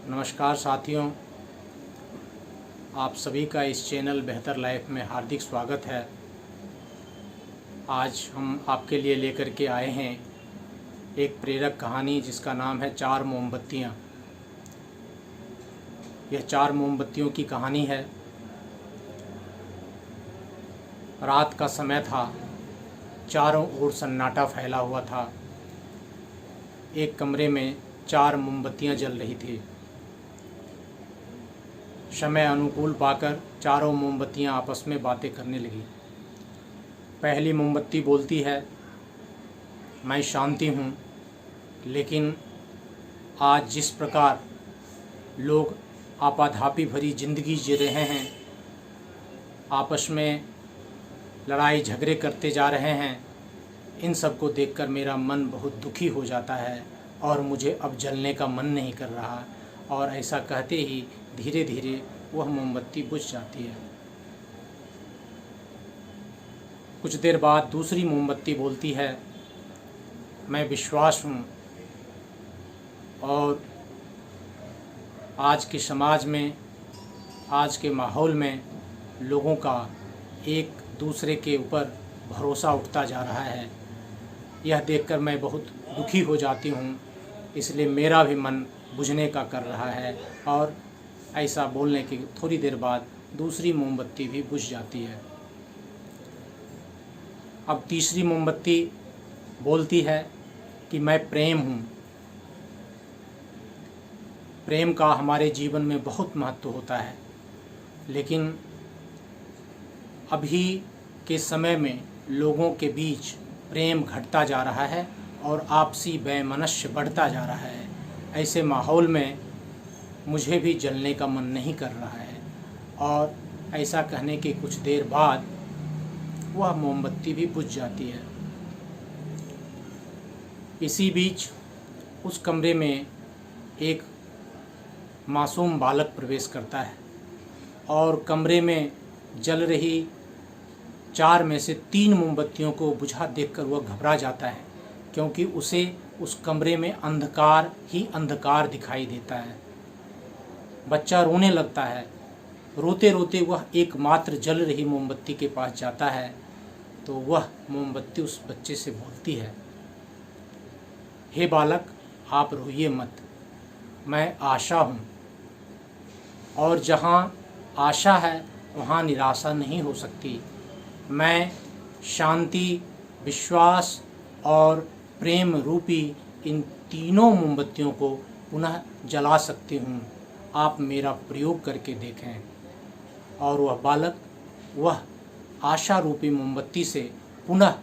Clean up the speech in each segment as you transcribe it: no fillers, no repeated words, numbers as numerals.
नमस्कार साथियों, आप सभी का इस चैनल बेहतर लाइफ में हार्दिक स्वागत है। आज हम आपके लिए लेकर के आए हैं एक प्रेरक कहानी जिसका नाम है 4 मोमबत्तियाँ। यह 4 मोमबत्तियों की कहानी है। रात का समय था, चारों ओर सन्नाटा फैला हुआ था। एक कमरे में 4 मोमबत्तियाँ जल रही थी। समय अनुकूल पाकर चारों मोमबत्तियाँ आपस में बातें करने लगी। पहली मोमबत्ती बोलती है, मैं शांति हूँ, लेकिन आज जिस प्रकार लोग आपाधापी भरी ज़िंदगी जी रहे हैं, आपस में लड़ाई झगड़े करते जा रहे हैं, इन सब को देखकर मेरा मन बहुत दुखी हो जाता है और मुझे अब जलने का मन नहीं कर रहा। और ऐसा कहते ही धीरे धीरे वह मोमबत्ती बुझ जाती है। कुछ देर बाद दूसरी मोमबत्ती बोलती है, मैं विश्वास हूँ और आज के समाज में, आज के माहौल में लोगों का एक दूसरे के ऊपर भरोसा उठता जा रहा है। यह देखकर मैं बहुत दुखी हो जाती हूँ, इसलिए मेरा भी मन बुझने का कर रहा है। और ऐसा बोलने की थोड़ी देर बाद दूसरी मोमबत्ती भी बुझ जाती है। अब तीसरी मोमबत्ती बोलती है कि मैं प्रेम हूँ। प्रेम का हमारे जीवन में बहुत महत्व होता है, लेकिन अभी के समय में लोगों के बीच प्रेम घटता जा रहा है और आपसी वैमनस्य बढ़ता जा रहा है। ऐसे माहौल में मुझे भी जलने का मन नहीं कर रहा है। और ऐसा कहने के कुछ देर बाद वह मोमबत्ती भी बुझ जाती है। इसी बीच उस कमरे में एक मासूम बालक प्रवेश करता है और कमरे में जल रही 4 में से 3 मोमबत्तियों को बुझा देखकर वह घबरा जाता है, क्योंकि उसे उस कमरे में अंधकार ही अंधकार दिखाई देता है। बच्चा रोने लगता है। रोते रोते वह एकमात्र जल रही मोमबत्ती के पास जाता है, तो वह मोमबत्ती उस बच्चे से बोलती है, हे बालक, आप रोइए मत, मैं आशा हूँ, और जहाँ आशा है वहाँ निराशा नहीं हो सकती। मैं शांति, विश्वास और प्रेम रूपी इन तीनों मोमबत्तियों को पुनः जला सकती हूँ। आप मेरा प्रयोग करके देखें। और वह बालक वह आशा रूपी मोमबत्ती से पुनः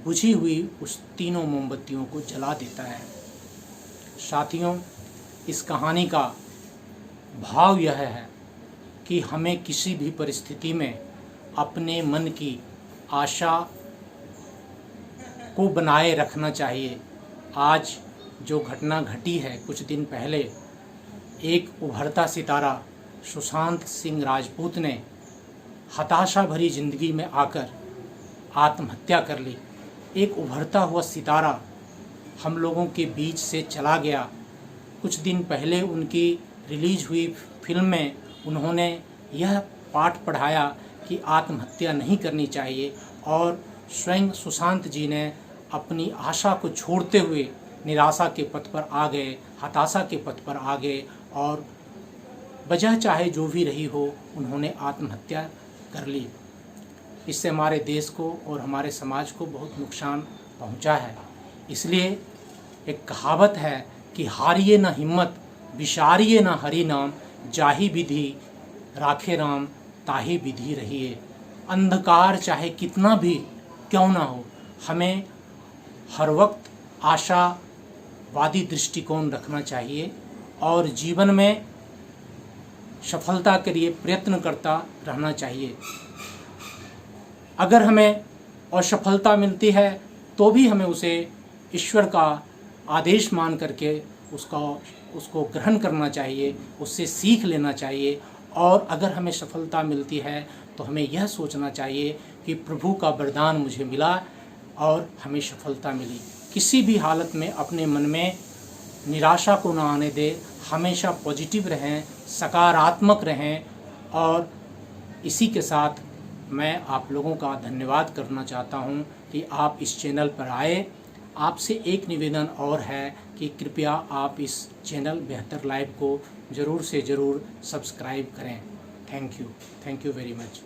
बुझी हुई उस तीनों मोमबत्तियों को जला देता है। साथियों, इस कहानी का भाव यह है कि हमें किसी भी परिस्थिति में अपने मन की आशा को बनाए रखना चाहिए। आज जो घटना घटी है कुछ दिन पहले, एक उभरता सितारा सुशांत सिंह राजपूत ने हताशा भरी ज़िंदगी में आकर आत्महत्या कर ली। एक उभरता हुआ सितारा हम लोगों के बीच से चला गया। कुछ दिन पहले उनकी रिलीज हुई फिल्म में उन्होंने यह पाठ पढ़ाया कि आत्महत्या नहीं करनी चाहिए, और स्वयं सुशांत जी ने अपनी आशा को छोड़ते हुए निराशा के पथ पर आ गए, हताशा के पथ पर आ गए, और वजह चाहे जो भी रही हो, उन्होंने आत्महत्या कर ली। इससे हमारे देश को और हमारे समाज को बहुत नुकसान पहुंचा है। इसलिए एक कहावत है कि हारिए न हिम्मत, विसारिए न हरि नाम, जाहि विधि राखे राम, ताहि विधि रहिए। अंधकार चाहे कितना भी क्यों ना हो, हमें हर वक्त आशावादी दृष्टिकोण रखना चाहिए और जीवन में सफलता के लिए प्रयत्न करता रहना चाहिए। अगर हमें असफलता मिलती है तो भी हमें उसे ईश्वर का आदेश मान करके उसको ग्रहण करना चाहिए, उससे सीख लेना चाहिए। और अगर हमें सफलता मिलती है तो हमें यह सोचना चाहिए कि प्रभु का वरदान मुझे मिला और हमें सफलता मिली। किसी भी हालत में अपने मन में निराशा को न आने दे, हमेशा पॉजिटिव रहें, सकारात्मक रहें। और इसी के साथ मैं आप लोगों का धन्यवाद करना चाहता हूं कि आप इस चैनल पर आए। आपसे एक निवेदन और है कि कृपया आप इस चैनल बेहतर लाइव को ज़रूर से ज़रूर सब्सक्राइब करें। Thank you very much.